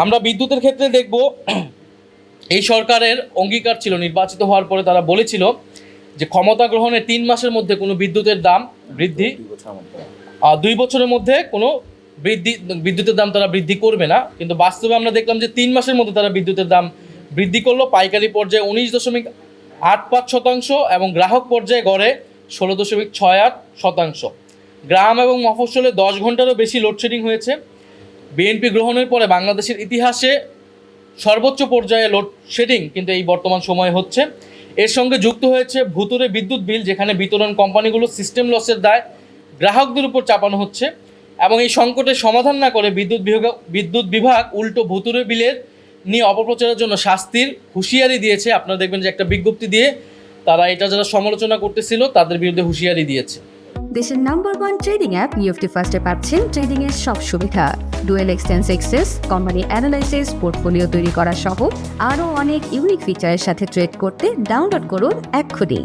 আমরা বিদ্যুতের ক্ষেত্রে দেখব, এই সরকারের অঙ্গীকার ছিল নির্বাচিত হওয়ার পরে তারা বলেছিল যে ক্ষমতা গ্রহণের 3 মাসের মধ্যে কোনো বিদ্যুতের দাম বৃদ্ধি 2 বছরের মধ্যে কোনো বিদ্যুতের দাম তারা বৃদ্ধি করবে না। কিন্তু বাস্তবে আমরা দেখলাম যে 3 মাসের মধ্যে তারা বিদ্যুতের দাম বৃদ্ধি করলো। পাইকারি পর্যায়ে 19.88% এবং গ্রাহক পর্যায়ে গড়ে 16.68%। গ্রাম এবং মফস্বলে 10 ঘন্টারও বেশি লোডশেডিং হয়েছে। বিএনপি গ্রহণের পরে বাংলাদেশের ইতিহাসে সর্বোচ্চ পর্যায়ে লোডশেডিং কিন্তু এই বর্তমান সময়ে হচ্ছে। এর সঙ্গে যুক্ত হয়েছে ভুতুরে বিদ্যুৎ বিল, যেখানে বিতরণ কোম্পানিগুলো সিস্টেম লসের দায় গ্রাহকদের উপর চাপানো হচ্ছে। এবং এই সংকটের সমাধান না করে বিদ্যুৎ বিভাগ উল্টো ভুতুরে বিলের নিয়ে অপপ্রচারের জন্য শাস্তির হুঁশিয়ারি দিয়েছে। আপনারা দেখবেন যে একটা বিজ্ঞপ্তি দিয়ে তারা এটা যারা সমালোচনা করতেছিল তাদের বিরুদ্ধে হুঁশিয়ারি দিয়েছে। দেশের নাম্বার 1 ট্রেডিং অ্যাপ নিফটি ফার্স্টে পাচ্ছেন ট্রেডিং এর সব সুবিধা, dual exchange access, company analysis, portfolio তৈরি করা সহ আরও অনেক ইউনিক ফিচারের সাথে ট্রেড করতে ডাউনলোড করুন এক্ষুনি।